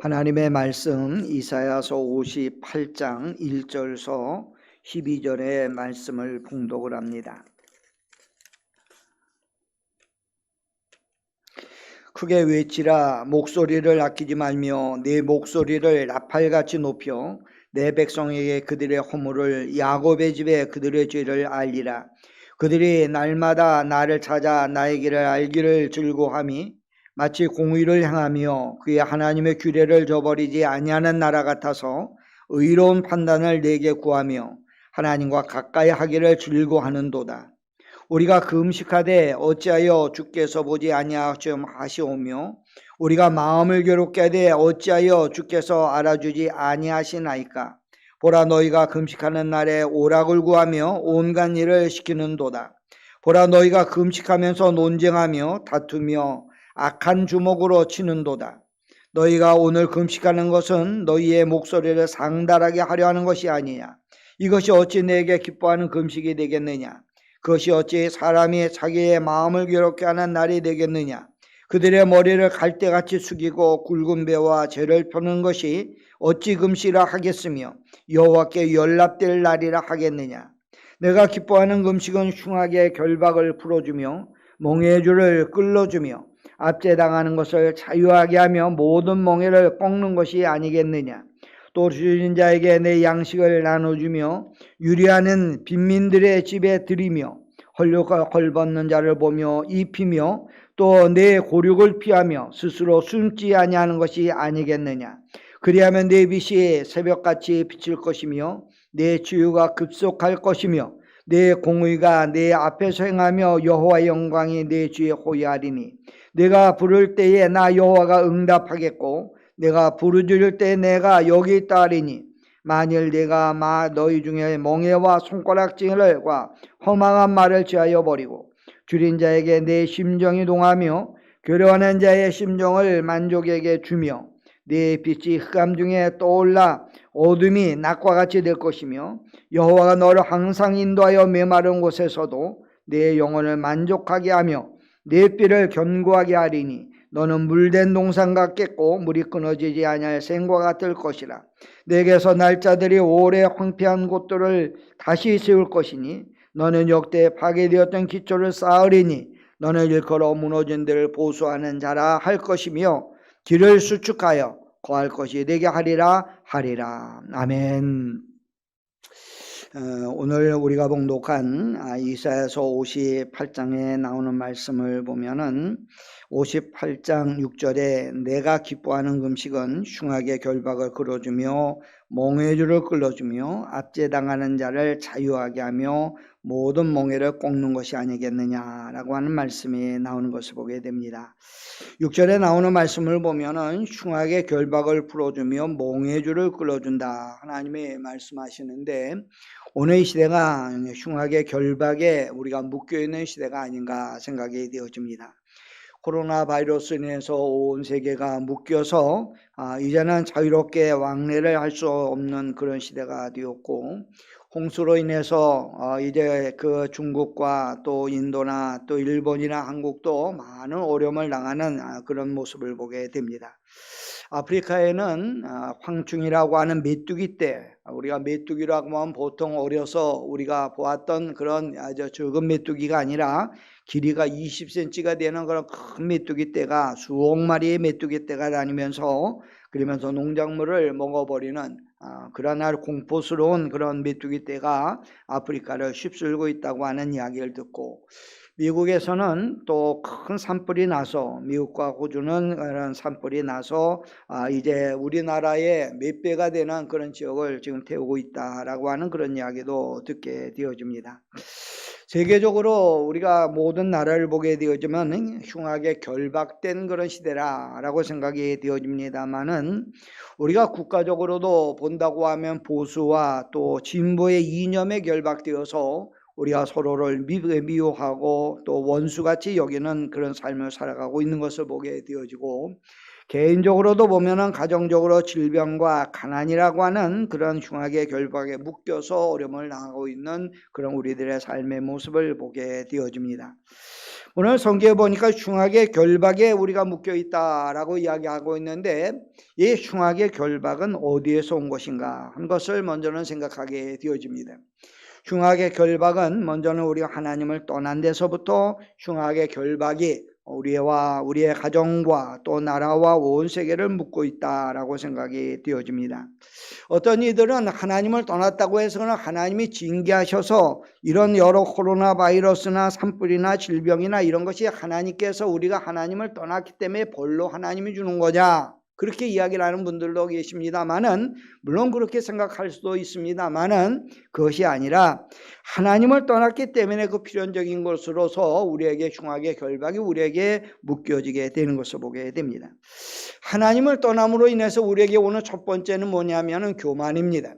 하나님의 말씀 이사야서 58장 1절서 12절의 말씀을 봉독을 합니다. 크게 외치라. 목소리를 아끼지 말며 내 목소리를 나팔같이 높여 내 백성에게 그들의 허물을, 야곱의 집에 그들의 죄를 알리라. 그들이 날마다 나를 찾아 나의 길을 알기를 즐거워함이 마치 공의를 행하며 그의 하나님의 규례를 저버리지 아니하는 나라 같아서 의로운 판단을 내게 구하며 하나님과 가까이 하기를 즐거워하는도다. 우리가 금식하되 어찌하여 주께서 보지 아니하시오며 우리가 마음을 괴롭게 하되 어찌하여 주께서 알아주지 아니하시나이까. 보라, 너희가 금식하는 날에 오락을 구하며 온갖 일을 시키는도다. 보라, 너희가 금식하면서 논쟁하며 다투며 악한 주먹으로 치는도다. 너희가 오늘 금식하는 것은 너희의 목소리를 상달하게 하려 하는 것이 아니냐. 이것이 어찌 내게 기뻐하는 금식이 되겠느냐. 그것이 어찌 사람이 자기의 마음을 괴롭게 하는 날이 되겠느냐. 그들의 머리를 갈대같이 숙이고 굵은 배와 죄를 펴는 것이 어찌 금식이라 하겠으며 여호와께 연락될 날이라 하겠느냐. 내가 기뻐하는 금식은 흉악의 결박을 풀어주며 멍에줄을 끌어주며 압제당하는 것을 자유하게 하며 모든 멍에를 꺾는 것이 아니겠느냐. 또 주인 자에게 내 양식을 나눠주며 유리하는 빈민들의 집에 들이며 헐욕과 헐벗는 자를 보며 입히며 또 내 고륙을 피하며 스스로 숨지 아니하는 것이 아니겠느냐. 그리하면 내 빛이 새벽같이 비칠 것이며 내 치유가 급속할 것이며 내 공의가 내 앞에서 행하며 여호와의 영광이 내 주에 호위하리니 내가 부를 때에 나 여호와가 응답하겠고 내가 부르짖을 때 내가 여기 있다 하리니 만일 내가 너희 중에 멍에와 손가락질과 허망한 말을 취하여 버리고 줄인 자에게 내 심정이 동하며 괴로워하는 자의 심정을 만족에게 주며 내 빛이 흑암 중에 떠올라 어둠이 낮과 같이 될 것이며 여호와가 너를 항상 인도하여 메마른 곳에서도 내 영혼을 만족하게 하며 내 뼈를 견고하게 하리니 너는 물된 동산 같겠고 물이 끊어지지 아니할 샘과 같을 것이라. 내게서 날짜들이 오래 황폐한 곳들을 다시 세울 것이니 너는 역대 파괴되었던 기초를 쌓으리니 너는 일컬어 무너진 데를 보수하는 자라 할 것이며 길을 수축하여 거할 것이 되게 하리라. 아멘. 오늘 우리가 봉독한 이사야서 58장에 나오는 말씀을 보면은 58장 6절에 내가 기뻐하는 금식은 흉악의 결박을 끌어주며 멍에줄을 끌어주며 압제당하는 자를 자유하게 하며 모든 멍에를 꺾는 것이 아니겠느냐라고 하는 말씀이 나오는 것을 보게 됩니다. 6절에 나오는 말씀을 보면은 흉악의 결박을 풀어주며 멍에줄을 끌어준다 하나님이 말씀하시는데 오늘 이 시대가 흉악의 결박에 우리가 묶여있는 시대가 아닌가 생각이 되어집니다. 코로나 바이러스로 인해서 온 세계가 묶여서 이제는 자유롭게 왕래를 할 수 없는 그런 시대가 되었고 홍수로 인해서 이제 그 중국과 또 인도나 또 일본이나 한국도 많은 어려움을 당하는 그런 모습을 보게 됩니다. 아프리카에는 황충이라고 하는 메뚜기 떼, 우리가 메뚜기라고 하면 보통 어려서 우리가 보았던 그런 아주 적은 메뚜기가 아니라 길이가 20cm가 되는 그런 큰 메뚜기 떼가 수억 마리의 메뚜기 떼가 다니면서 그러면서 농작물을 먹어버리는 그런 아주 공포스러운 그런 메뚜기 떼가 아프리카를 휩쓸고 있다고 하는 이야기를 듣고 미국에서는 또 큰 산불이 나서 미국과 호주는 그런 산불이 나서 이제 우리나라의 몇 배가 되는 그런 지역을 지금 태우고 있다라고 하는 그런 이야기도 듣게 되어집니다. 세계적으로 우리가 모든 나라를 보게 되어지면 흉하게 결박된 그런 시대라고 생각이 되어집니다만은 우리가 국가적으로도 본다고 하면 보수와 또 진보의 이념에 결박되어서 우리가 서로를 미워하고 또 원수같이 여기는 그런 삶을 살아가고 있는 것을 보게 되어지고 개인적으로도 보면은 가정적으로 질병과 가난이라고 하는 그런 흉악의 결박에 묶여서 어려움을 당하고 있는 그런 우리들의 삶의 모습을 보게 되어집니다. 오늘 성경에 보니까 흉악의 결박에 우리가 묶여 있다라고 이야기하고 있는데 이 흉악의 결박은 어디에서 온 것인가 한 것을 먼저는 생각하게 되어집니다. 흉악의 결박은 먼저는 우리가 하나님을 떠난 데서부터 흉악의 결박이 우리와 우리의 가정과 또 나라와 온 세계를 묶고 있다라고 생각이 되어집니다. 어떤 이들은 하나님을 떠났다고 해서는 하나님이 징계하셔서 이런 여러 코로나 바이러스나 산불이나 질병이나 이런 것이 하나님께서 우리가 하나님을 떠났기 때문에 벌로 하나님이 주는 거냐 그렇게 이야기를 하는 분들도 계십니다만은 물론 그렇게 생각할 수도 있습니다만은 그것이 아니라 하나님을 떠났기 때문에 그 필연적인 것으로서 우리에게 흉악의 결박이 우리에게 묶여지게 되는 것을 보게 됩니다. 하나님을 떠남으로 인해서 우리에게 오는 첫 번째는 뭐냐면은 교만입니다.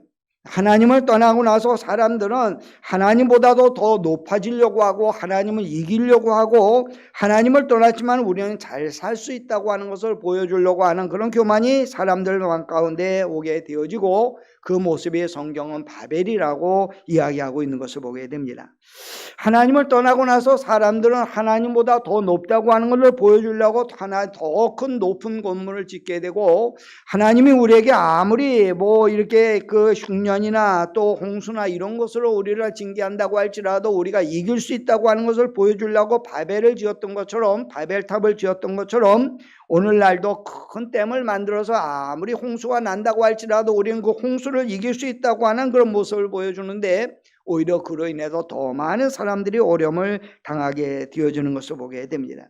하나님을 떠나고 나서 사람들은 하나님보다도 더 높아지려고 하고 하나님을 이기려고 하고 하나님을 떠났지만 우리는 잘 살 수 있다고 하는 것을 보여주려고 하는 그런 교만이 사람들 가운데 오게 되어지고 그 모습이 성경은 바벨이라고 이야기하고 있는 것을 보게 됩니다. 하나님을 떠나고 나서 사람들은 하나님보다 더 높다고 하는 것을 보여주려고 더 큰 높은 건물을 짓게 되고 하나님이 우리에게 아무리 뭐 이렇게 그 흉년이나 또 홍수나 이런 것으로 우리를 징계한다고 할지라도 우리가 이길 수 있다고 하는 것을 보여주려고 바벨을 지었던 것처럼 바벨탑을 지었던 것처럼 오늘날도 큰 댐을 만들어서 아무리 홍수가 난다고 할지라도 우리는 그 홍수를 이길 수 있다고 하는 그런 모습을 보여주는데 오히려 그로 인해서 더 많은 사람들이 어려움을 당하게 되어지는 것을 보게 됩니다.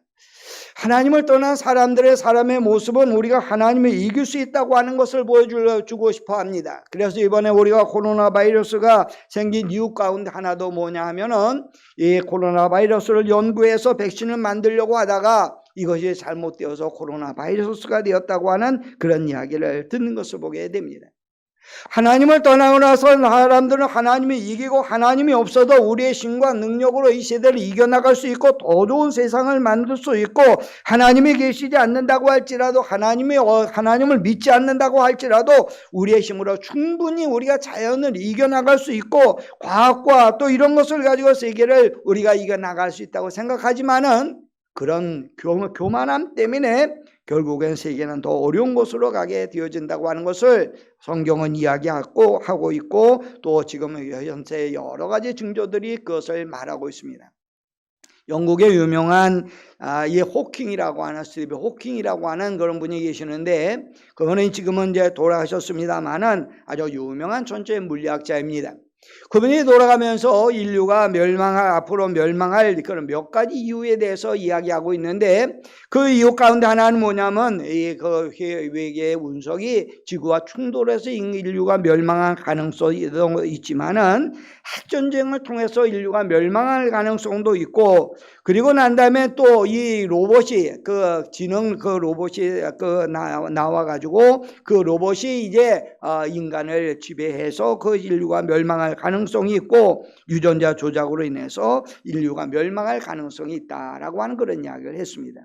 하나님을 떠난 사람의 모습은 우리가 하나님을 이길 수 있다고 하는 것을 보여주고 싶어 합니다. 그래서 이번에 우리가 코로나 바이러스가 생긴 이유 가운데 하나도 뭐냐 하면은 이 코로나 바이러스를 연구해서 백신을 만들려고 하다가 이것이 잘못되어서 코로나 바이러스가 되었다고 하는 그런 이야기를 듣는 것을 보게 됩니다. 하나님을 떠나고 나서 사람들은 하나님이 이기고 하나님이 없어도 우리의 힘과 능력으로 이 세대를 이겨나갈 수 있고 더 좋은 세상을 만들 수 있고 하나님이 계시지 않는다고 할지라도 하나님을 믿지 않는다고 할지라도 우리의 힘으로 충분히 우리가 자연을 이겨나갈 수 있고 과학과 또 이런 것을 가지고 세계를 우리가 이겨나갈 수 있다고 생각하지만은 그런 교만함 때문에 결국엔 세계는 더 어려운 곳으로 가게 되어진다고 하는 것을 성경은 이야기하고 있고 또 지금 현재 여러 가지 징조들이 그것을 말하고 있습니다. 영국의 유명한 이 호킹이라고 하는 스티븐 호킹이라고 하는 그런 분이 계시는데 그분은 지금은 이제 돌아가셨습니다만은 아주 유명한 천재 물리학자입니다. 그분이 돌아가면서 인류가 앞으로 멸망할 그런 몇 가지 이유에 대해서 이야기하고 있는데 그 이유 가운데 하나는 뭐냐면 그 외계의 운석이 지구와 충돌해서 인류가 멸망할 가능성이 있지만은 핵전쟁을 통해서 인류가 멸망할 가능성도 있고 그리고 난 다음에 또 이 로봇이 로봇이 나와가지고 그 로봇이 이제 인간을 지배해서 그 인류가 멸망할 가능성이 있고 유전자 조작으로 인해서 인류가 멸망할 가능성이 있다라고 하는 그런 이야기를 했습니다.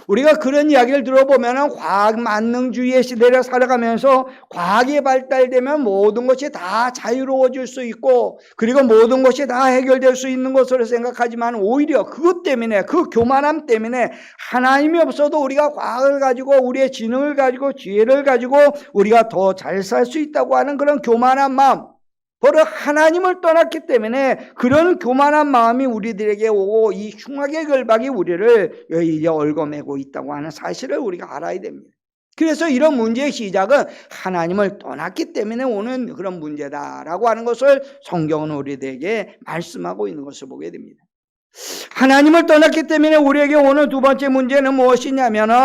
우리가 그런 이야기를 들어보면 과학 만능주의의 시대를 살아가면서 과학이 발달되면 모든 것이 다 자유로워질 수 있고 그리고 모든 것이 다 해결될 수 있는 것으로 생각하지만 오히려 그것 때문에 그 교만함 때문에 하나님이 없어도 우리가 과학을 가지고 우리의 지능을 가지고 지혜를 가지고 우리가 더 잘 살 수 있다고 하는 그런 교만한 마음 바로 하나님을 떠났기 때문에 그런 교만한 마음이 우리들에게 오고 이 흉악의 결박이 우리를 이제 얽어매고 있다고 하는 사실을 우리가 알아야 됩니다. 그래서 이런 문제의 시작은 하나님을 떠났기 때문에 오는 그런 문제다라고 하는 것을 성경은 우리들에게 말씀하고 있는 것을 보게 됩니다. 하나님을 떠났기 때문에 우리에게 오는 두 번째 문제는 무엇이냐면은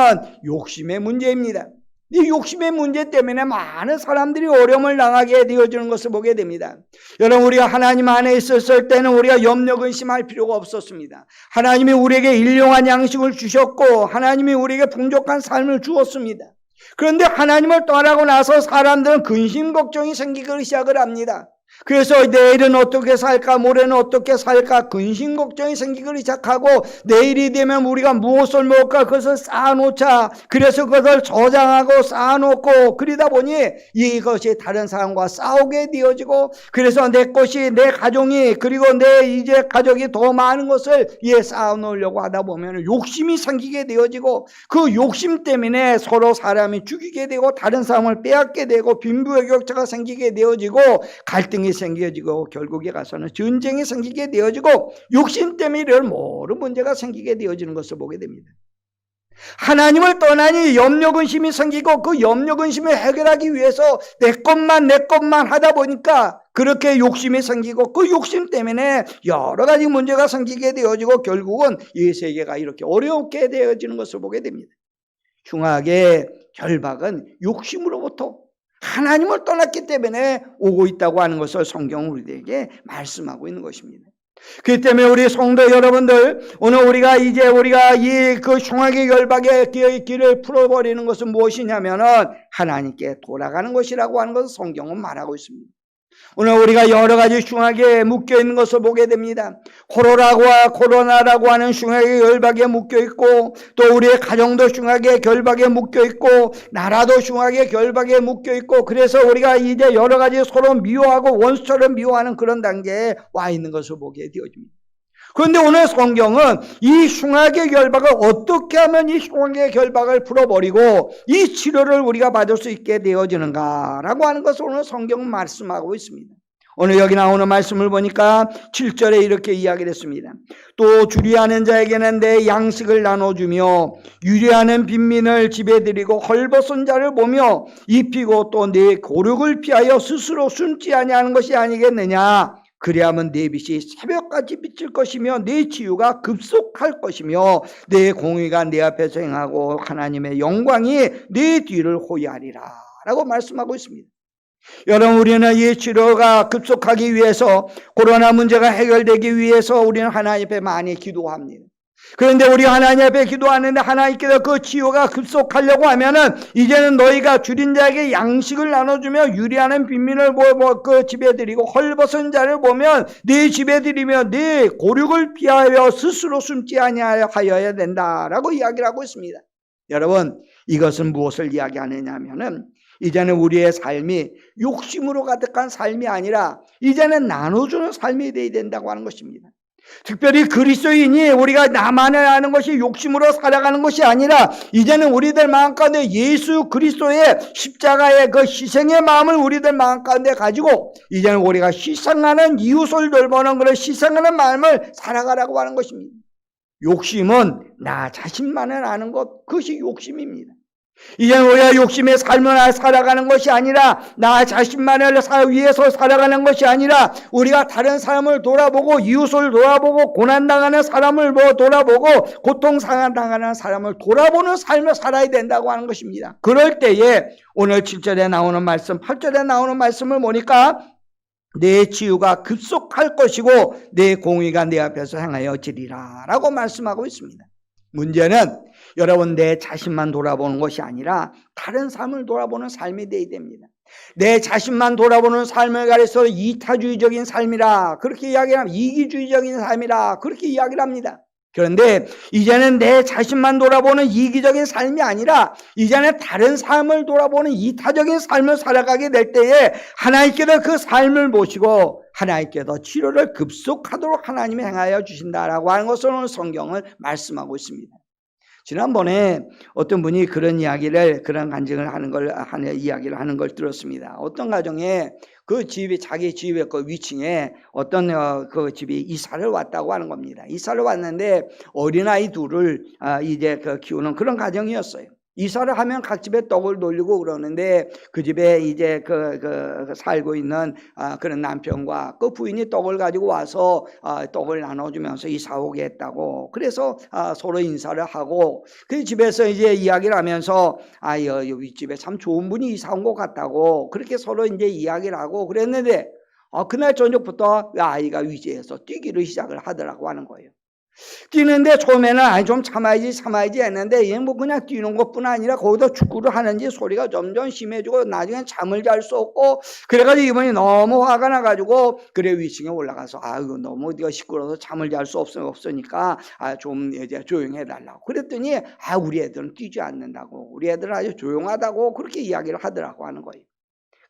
욕심의 문제입니다. 이 욕심의 문제 때문에 많은 사람들이 어려움을 당하게 되어지는 것을 보게 됩니다. 여러분 우리가 하나님 안에 있었을 때는 우리가 염려 근심할 필요가 없었습니다. 하나님이 우리에게 일용한 양식을 주셨고 하나님이 우리에게 풍족한 삶을 주었습니다. 그런데 하나님을 떠나고 나서 사람들은 근심 걱정이 생기기 시작을 합니다. 그래서 내일은 어떻게 살까, 모레는 어떻게 살까 근심 걱정이 생기기 시작하고, 내일이 되면 우리가 무엇을 먹을까 그것을 쌓아놓자. 그래서 그것을 저장하고 쌓아놓고, 그러다 보니 이것이 다른 사람과 싸우게 되어지고, 그래서 내 것이, 내 가정이, 그리고 내 이제 가족이 더 많은 것을 쌓아놓으려고 하다 보면 욕심이 생기게 되어지고, 그 욕심 때문에 서로 사람이 죽이게 되고 다른 사람을 빼앗게 되고 빈부격차가 생기게 되어지고 갈등이 생겨지고 결국에 가서는 전쟁이 생기게 되어지고 욕심 때문에 이런 모든 문제가 생기게 되어지는 것을 보게 됩니다. 하나님을 떠나니 염려근심이 생기고 그 염려근심을 해결하기 위해서 내 것만 하다 보니까 그렇게 욕심이 생기고 그 욕심 때문에 여러 가지 문제가 생기게 되어지고 결국은 이 세계가 이렇게 어렵게 되어지는 것을 보게 됩니다. 흉악의 결박은 욕심으로부터 하나님을 떠났기 때문에 오고 있다고 하는 것을 성경은 우리에게 말씀하고 있는 것입니다. 그렇기 때문에 우리 성도 여러분들, 오늘 우리가 이 그 흉악의 결박의 길을 풀어버리는 것은 무엇이냐면은 하나님께 돌아가는 것이라고 하는 것을 성경은 말하고 있습니다. 오늘 우리가 여러 가지 흉악에 묶여있는 것을 보게 됩니다. 코로나라고 하는 흉악의 결박에 묶여있고 또 우리의 가정도 흉악의 결박에 묶여있고 나라도 흉악의 결박에 묶여있고 그래서 우리가 이제 여러 가지 서로 미워하고 원수처럼 미워하는 그런 단계에 와 있는 것을 보게 되어집니다. 그런데 오늘 성경은 이 흉악의 결박을 어떻게 하면 이 흉악의 결박을 풀어버리고 이 치료를 우리가 받을 수 있게 되어지는가라고 하는 것을 오늘 성경은 말씀하고 있습니다. 오늘 여기 나오는 말씀을 보니까 7절에 이렇게 이야기를 했습니다. 또 주리하는 자에게는 내 양식을 나눠주며 유리하는 빈민을 집에 들이고 헐벗은 자를 보며 입히고 또 내 고륙을 피하여 스스로 숨지 아니하는 것이 아니겠느냐. 그리하면 내 빛이 새벽같이 비칠 것이며 내 치유가 급속할 것이며 내 공의가 내 앞에서 행하고 하나님의 영광이 내 뒤를 호위하리라 라고 말씀하고 있습니다. 여러분, 우리는 이 치료가 급속하기 위해서, 코로나 문제가 해결되기 위해서 우리는 하나님 앞에 많이 기도합니다. 그런데 우리 하나님 앞에 기도하는데 하나님께서 그 치유가 급속하려고 하면은 이제는 너희가 줄인 자에게 양식을 나눠주며 유리하는 빈민을 그 집에 들이고 헐벗은 자를 보면 네 집에 들이며 네 고륙을 피하여 스스로 숨지 아니하여야 된다라고 이야기를 하고 있습니다. 여러분, 이것은 무엇을 이야기하느냐 하면은 이제는 우리의 삶이 욕심으로 가득한 삶이 아니라 이제는 나눠주는 삶이 되어야 된다고 하는 것입니다. 특별히 그리스도인이 우리가 나만을 아는 것이 욕심으로 살아가는 것이 아니라 이제는 우리들 마음 가운데 예수 그리스도의 십자가의 그 희생의 마음을 우리들 마음 가운데 가지고 이제는 우리가 희생하는 이웃을 돌보는 그런 희생하는 마음을 살아가라고 하는 것입니다. 욕심은 나 자신만을 아는 것, 그것이 욕심입니다. 이제는 우리가 욕심의 삶을 살아가는 것이 아니라 나 자신만을 위해서 살아가는 것이 아니라 우리가 다른 사람을 돌아보고 이웃을 돌아보고 고난당하는 사람을 돌아보고 고통당하는 사람을 돌아보는 삶을 살아야 된다고 하는 것입니다. 그럴 때에 오늘 7절에 나오는 말씀, 8절에 나오는 말씀을 보니까 내 치유가 급속할 것이고 내 공의가 내 앞에서 행하여지리라 라고 말씀하고 있습니다. 문제는 여러분 내 자신만 돌아보는 것이 아니라 다른 사람을 돌아보는 삶이 되어야 됩니다. 내 자신만 돌아보는 삶을 가리켜 이타주의적인 삶이라 그렇게 이야기를 합니다. 이기주의적인 삶이라 그렇게 이야기를 합니다. 그런데 이제는 내 자신만 돌아보는 이기적인 삶이 아니라 이제는 다른 삶을 돌아보는 이타적인 삶을 살아가게 될 때에 하나님께서 그 삶을 보시고 하나님께서 치료를 급속하도록 하나님이 행하여 주신다라고 하는 것을 오늘 성경은 말씀하고 있습니다. 지난번에 어떤 분이 그런 간증을 이야기를 하는 걸 들었습니다. 어떤 가정에 그 집이 자기 집의 그 위층에 어떤 그 집이 이사를 왔다고 하는 겁니다. 이사를 왔는데 어린아이 둘을 이제 키우는 그런 가정이었어요. 이사를 하면 각 집에 떡을 돌리고 그러는데 그 집에 이제 살고 있는 그런 남편과 그 부인이 떡을 가지고 와서 떡을 나눠주면서 이사 오게 했다고. 그래서 서로 인사를 하고 그 집에서 이제 이야기를 하면서 여기 집에 참 좋은 분이 이사 온 것 같다고 그렇게 서로 이제 이야기를 하고 그랬는데 그날 저녁부터 아이가 위지에서 뛰기를 시작을 하더라고 하는 거예요. 뛰는데 처음에는 좀 참아야지 했는데 얘 뭐 그냥 뛰는 것뿐 아니라 거기다 축구를 하는지 소리가 점점 심해지고 나중엔 잠을 잘 수 없고 그래가지고 이번에 너무 화가 나가지고 그래 위층에 올라가서 이거 너무 네가 시끄러워서 잠을 잘 수 없으니까 좀 이제 조용해 달라고 그랬더니 우리 애들은 뛰지 않는다고 우리 애들은 아주 조용하다고 그렇게 이야기를 하더라고 하는 거예요.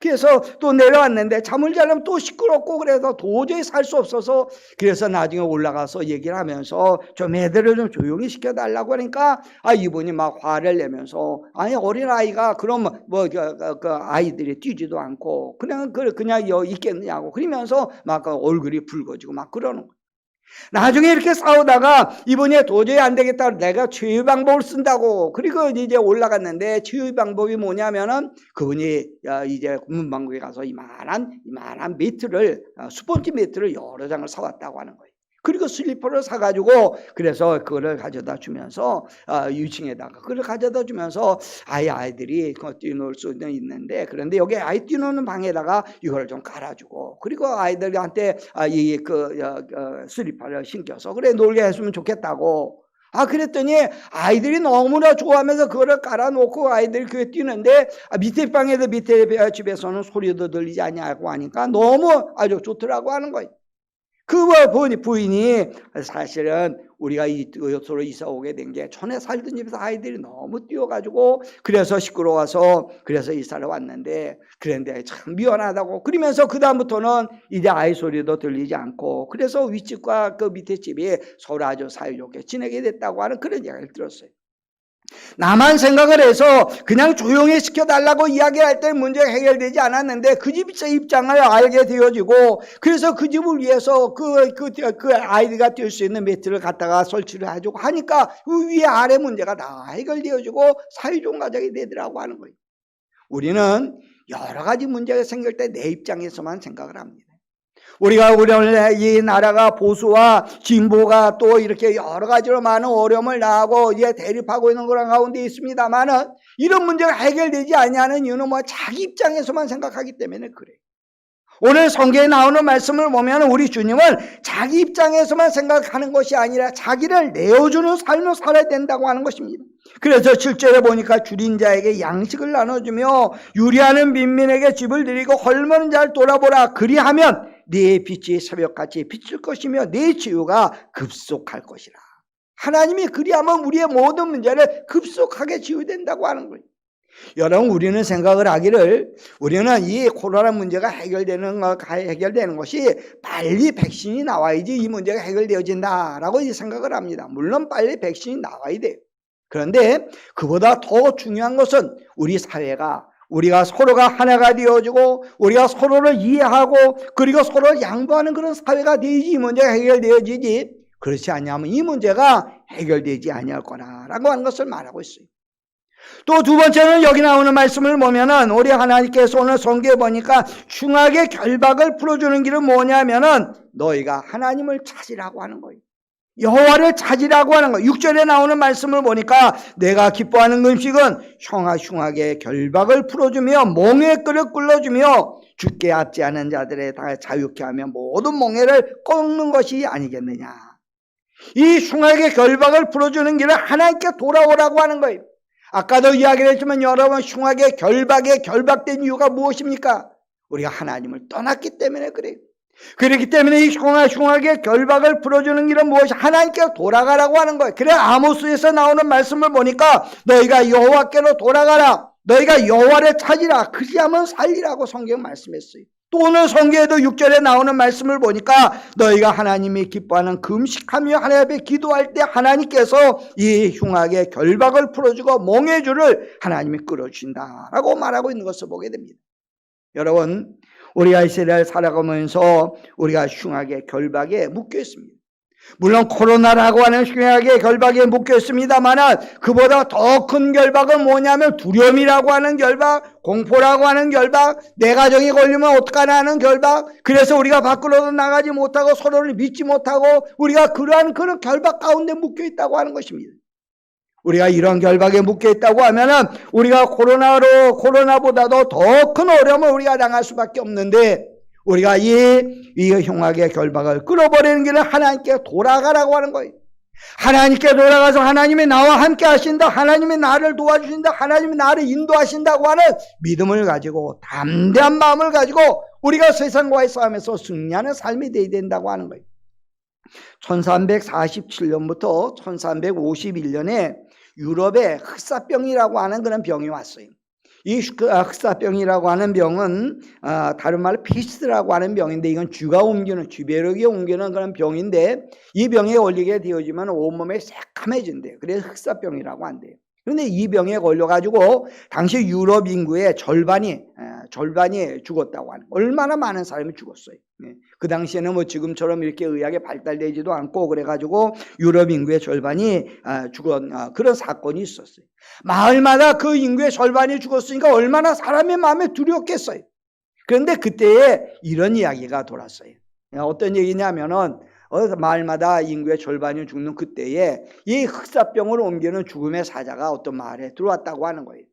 그래서 또 내려왔는데 잠을 자려면 또 시끄럽고 그래서 도저히 살 수 없어서 그래서 나중에 올라가서 얘기를 하면서 좀 애들을 좀 조용히 시켜달라고 하니까 이분이 막 화를 내면서 아니 어린아이가 그럼 그 아이들이 뛰지도 않고 그냥 있겠느냐고 그러면서 막 얼굴이 붉어지고 막 그러는 거예요. 나중에 이렇게 싸우다가 이번에 도저히 안 되겠다 내가 치유 방법을 쓴다고 그리고 이제 올라갔는데 치유 방법이 뭐냐면은 그분이 이제 문방구에 가서 이만한 매트를 스폰지 매트를 여러 장을 사왔다고 하는 거예요. 그리고 슬리퍼를 사가지고 그래서 그거를 가져다 주면서 유층에다가 그걸 가져다 주면서 아이들이 뛰놀 수는 있는데 그런데 여기 아이 뛰노는 방에다가 이걸 좀 깔아주고 그리고 아이들한테 슬리퍼를 신겨서 그래 놀게 했으면 좋겠다고 그랬더니 아이들이 너무나 좋아하면서 그거를 깔아놓고 아이들이 그게 뛰는데 밑에 방에도 밑에 집에서는 소리도 들리지 않냐고 하니까 너무 아주 좋더라고 하는 거예요. 그 부인이 사실은 우리가 이곳으로 이사 오게 된 게 전에 살던 집에서 아이들이 너무 뛰어가지고 그래서 시끄러워서 그래서 이사를 왔는데 그런데 참 미안하다고 그러면서 그 다음부터는 이제 아이 소리도 들리지 않고 그래서 윗집과 그 밑에 집이 서로 아주 사이좋게 지내게 됐다고 하는 그런 이야기를 들었어요. 나만 생각을 해서 그냥 조용히 시켜달라고 이야기할 때 문제가 해결되지 않았는데 그 집 입장을 알게 되어지고 그래서 그 집을 위해서 그 아이가 뛸 수 있는 매트를 갖다가 설치를 해주고 하니까 그 위에 아래 문제가 다 해결되어지고 사회좋은 가정이 되더라고 하는 거예요. 우리는 여러 가지 문제가 생길 때 내 입장에서만 생각을 합니다. 우리가 이 나라가 보수와 진보가 또 이렇게 여러 가지로 많은 어려움을 당하고 이제 대립하고 있는 그런 가운데 있습니다만은 이런 문제가 해결되지 않냐는 이유는 자기 입장에서만 생각하기 때문에 그래요. 오늘 성경에 나오는 말씀을 보면 우리 주님은 자기 입장에서만 생각하는 것이 아니라 자기를 내어주는 삶을 살아야 된다고 하는 것입니다. 그래서 7절에 보니까 줄인 자에게 양식을 나눠주며 유리하는 빈민에게 집을 드리고 헐머는 자를 돌아보라. 그리하면 네 빛이 새벽같이 비칠 것이며 네 치유가 급속할 것이라. 하나님이 그리하면 우리의 모든 문제를 급속하게 치유된다고 하는 거예요. 여러분 우리는 생각을 하기를 우리는 이 코로나 문제가 해결되는 것이 빨리 백신이 나와야지 이 문제가 해결되어진다라고 생각을 합니다. 물론 빨리 백신이 나와야 돼요. 그런데 그보다 더 중요한 것은 우리 사회가 우리가 서로가 하나가 되어지고 우리가 서로를 이해하고 그리고 서로를 양보하는 그런 사회가 되어야지 이 문제가 해결되어지지 그렇지 않냐면 이 문제가 해결되지 아니할 거라고 하는 것을 말하고 있어요. 또 두 번째는 여기 나오는 말씀을 보면은 우리 하나님께서 오늘 성경에 보니까 흉악의 결박을 풀어주는 길은 뭐냐면은 너희가 하나님을 찾으라고 하는 거예요. 여호와를 찾으라고 하는 거예요. 6절에 나오는 말씀을 보니까 내가 기뻐하는 음식은 흉악의 결박을 풀어주며 몽의 끈을 꿀러주며 죽게 앞지 않은 자들의 다 자유케 하며 모든 몽해를 꺾는 것이 아니겠느냐. 이 흉악의 결박을 풀어주는 길은 하나님께 돌아오라고 하는 거예요. 아까도 이야기를 했지만 여러분 흉악의 결박에 결박된 이유가 무엇입니까? 우리가 하나님을 떠났기 때문에 그래요. 그렇기 때문에 이 흉악의 결박을 풀어주는 길은 무엇이? 하나님께 돌아가라고 하는 거예요. 그래 아모스에서 나오는 말씀을 보니까 너희가 여호와께로 돌아가라. 너희가 여호와를 찾으라. 그리하면 살리라고 성경 말씀했어요. 또 오늘 성경에도 6절에 나오는 말씀을 보니까 너희가 하나님이 기뻐하는 금식하며 하나님 앞에 기도할 때 하나님께서 이 흉악의 결박을 풀어주고 몽의 줄을 하나님이 끌어주신다라고 말하고 있는 것을 보게 됩니다. 여러분 우리가 이 세대를 살아가면서 우리가 흉악의 결박에 묶여 있습니다. 물론 코로나라고 하는 흉악의 결박에 묶여 있습니다만 그보다 더 큰 결박은 뭐냐면 두려움이라고 하는 결박, 공포라고 하는 결박, 내 가정이 걸리면 어떡하나 하는 결박. 그래서 우리가 밖으로도 나가지 못하고 서로를 믿지 못하고 우리가 그러한 그런 결박 가운데 묶여 있다고 하는 것입니다. 우리가 이런 결박에 묶여 있다고 하면은 우리가 코로나보다도 더 큰 어려움을 우리가 당할 수밖에 없는데 우리가 이 흉악의 결박을 끌어버리는 길은 하나님께 돌아가라고 하는 거예요. 하나님께 돌아가서 하나님이 나와 함께 하신다, 하나님이 나를 도와주신다, 하나님이 나를 인도하신다고 하는 믿음을 가지고 담대한 마음을 가지고 우리가 세상과의 싸움에서 승리하는 삶이 되어야 된다고 하는 거예요. 1347년부터 1351년에 유럽에 흑사병이라고 하는 그런 병이 왔어요. 이 흑사병이라고 하는 병은 다른 말로 피스라고 하는 병인데, 이건 쥐가 옮기는, 쥐벼락이 옮기는 그런 병인데, 이 병에 걸리게 되어지면 온몸에 새카매진대요. 그래서 흑사병이라고 한대요. 그런데 이 병에 걸려가지고 당시 유럽 인구의 절반이 죽었다고 하는, 얼마나 많은 사람이 죽었어요. 그 당시에는 뭐 지금처럼 이렇게 의학이 발달되지도 않고 그래가지고 유럽 인구의 절반이 죽은 그런 사건이 있었어요. 마을마다 그 인구의 절반이 죽었으니까 얼마나 사람의 마음에 두려웠겠어요. 그런데 그때에 이런 이야기가 돌았어요. 어떤 얘기냐면은 마을마다 인구의 절반이 죽는 그때에 이 흑사병을 옮기는 죽음의 사자가 어떤 마을에 들어왔다고 하는 거예요.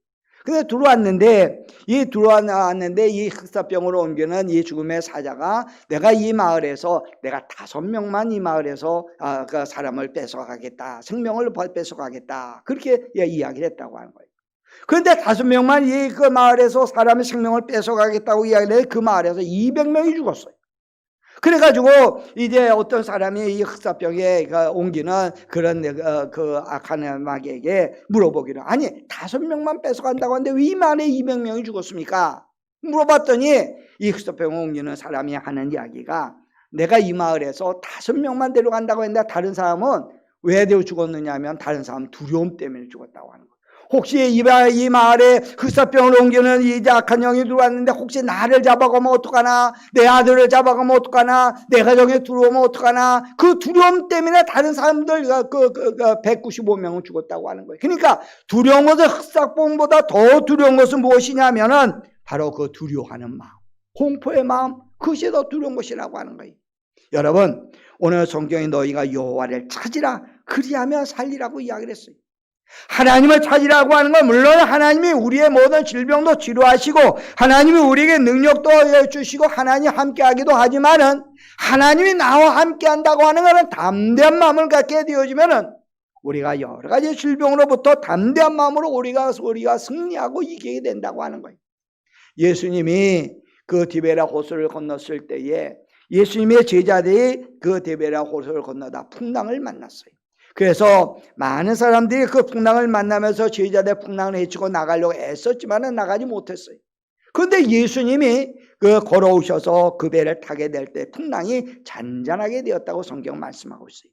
근데 들어왔는데 이 흑사병으로 옮기는 이 죽음의 사자가 내가 이 마을에서 내가 5명만 이 마을에서 그 사람을 뺏어가겠다, 생명을 뺏어가겠다, 그렇게 이야기를 했다고 하는 거예요. 그런데 5명만 그 마을에서 사람의 생명을 뺏어가겠다고 이야기를 해 그 마을에서 200명이 죽었어요. 그래가지고 이제 어떤 사람이 이 흑사병에 옮기는 그런 그 악한 마귀에게 물어보기를, 아니 5명만 뺏어간다고 하는데 왜 이 마을에 200명이 죽었습니까? 물어봤더니 이 흑사병을 옮기는 사람이 하는 이야기가, 내가 이 마을에서 5명만 데려간다고 했는데 다른 사람은 왜 죽었느냐 하면 다른 사람은 두려움 때문에 죽었다고 하는 거예요. 혹시 이 마을에 흑사병을 옮기는 이 악한 영이 들어왔는데 혹시 나를 잡아가면 어떡하나, 내 아들을 잡아가면 어떡하나, 내 가정에 들어오면 어떡하나, 그 두려움 때문에 다른 사람들 195명은 죽었다고 하는 거예요. 그러니까 두려운 것은, 흑사병보다 더 두려운 것은 무엇이냐면은 바로 그 두려워하는 마음, 공포의 마음, 그것이 더 두려운 것이라고 하는 거예요. 여러분, 오늘 성경에 너희가 여호와를 찾으라 그리하면 살리라고 이야기를 했어요. 하나님을 찾으라고 하는 건 물론 하나님이 우리의 모든 질병도 치료하시고 하나님이 우리에게 능력도 주시고 하나님 함께 하기도 하지만은, 하나님이 나와 함께 한다고 하는 것은 담대한 마음을 갖게 되어지면은 우리가 여러 가지 질병으로부터 담대한 마음으로 우리가 승리하고 이기게 된다고 하는 거예요. 예수님이 그 디베라 호수를 건넜을 때에 예수님의 제자들이 그 디베라 호수를 건너다 풍랑을 만났어요. 그래서 많은 사람들이 그 풍랑을 만나면서 제자들 풍랑을 헤치고 나가려고 애썼지만은 나가지 못했어요. 그런데 예수님이 걸어오셔서 그 배를 타게 될 때 풍랑이 잔잔하게 되었다고 성경 말씀하고 있어요.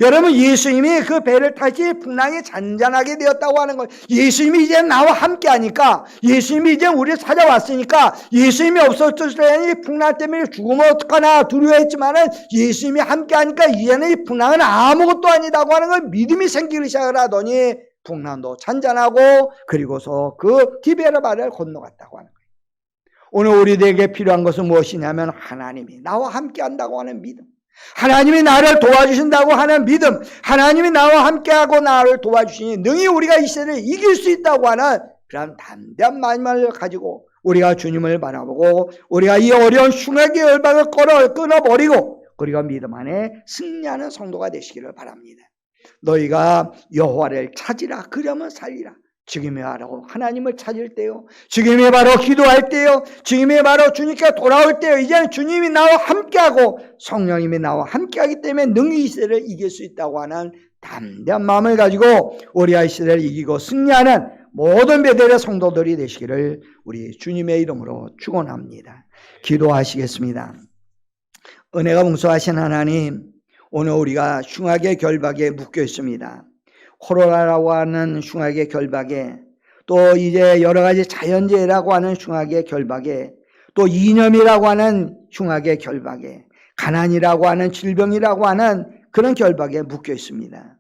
여러분, 예수님이 그 배를 타시 풍랑이 잔잔하게 되었다고 하는 거예요. 예수님이 이제 나와 함께 하니까, 예수님이 이제 우리를 찾아왔으니까, 예수님이 없었을 때는 이 풍랑 때문에 죽으면 어떡하나 두려워했지만은 예수님이 함께 하니까 이제는 이 풍랑은 아무것도 아니다고 하는 걸 믿음이 생기기 시작을 하더니 풍랑도 잔잔하고 그리고서 그 디베라바를 건너갔다고 하는 거예요. 오늘 우리들에게 필요한 것은 무엇이냐면 하나님이 나와 함께 한다고 하는 믿음, 하나님이 나를 도와주신다고 하는 믿음, 하나님이 나와 함께하고 나를 도와주시니 능히 우리가 이 시대를 이길 수 있다고 하는 그런 담대한 마음을 가지고 우리가 주님을 바라보고 우리가 이 어려운 흉악의 열방을 끊어버리고 우리가 믿음 안에 승리하는 성도가 되시기를 바랍니다. 너희가 여호와를 찾으라 그러면 살리라. 지금이 바로 하나님을 찾을 때요, 지금이 바로 기도할 때요, 지금이 바로 주님께 돌아올 때요, 이제는 주님이 나와 함께하고 성령님이 나와 함께하기 때문에 능히 이 시대를 이길 수 있다고 하는 담대한 마음을 가지고 우리가 이 시대를 이기고 승리하는 모든 베델의 성도들이 되시기를 우리 주님의 이름으로 축원합니다. 기도하시겠습니다. 은혜가 풍성하신 하나님, 오늘 우리가 흉악의 결박에 묶여 있습니다. 코로나라고 하는 흉악의 결박에, 또 이제 여러 가지 자연재해라고 하는 흉악의 결박에, 또 이념이라고 하는 흉악의 결박에, 가난이라고 하는 질병이라고 하는 그런 결박에 묶여 있습니다.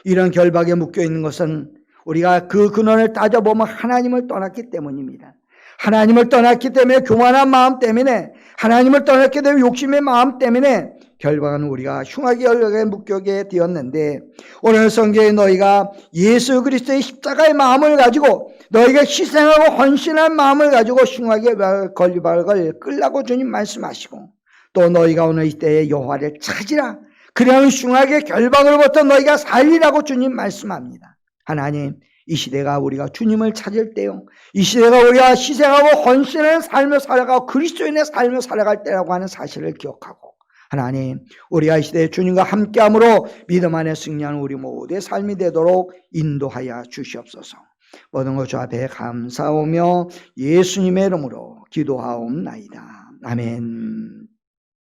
이런 결박에 묶여 있는 것은 우리가 그 근원을 따져보면 하나님을 떠났기 때문입니다. 하나님을 떠났기 때문에, 교만한 마음 때문에, 하나님을 떠났기 때문에 욕심의 마음 때문에 결박은 우리가 흉악의 결박에 묶여게 되었는데, 오늘 성경에 너희가 예수 그리스도의 십자가의 마음을 가지고 너희가 희생하고 헌신한 마음을 가지고 흉악의 결박을 끌라고 주님 말씀하시고, 또 너희가 오늘 이때에 여호와를 찾으라 그냥 흉하게 결박으로부터 너희가 살리라고 주님 말씀합니다. 하나님, 이 시대가 우리가 주님을 찾을 때요, 이 시대가 우리가 희생하고 헌신하는 삶을 살아가고 그리스도인의 삶을 살아갈 때라고 하는 사실을 기억하고, 하나님, 우리가 이 시대에 주님과 함께함으로 믿음 안에 승리하는 우리 모두의 삶이 되도록 인도하여 주시옵소서. 모든 것 주 앞에 감사하며 예수님의 이름으로 기도하옵나이다. 아멘.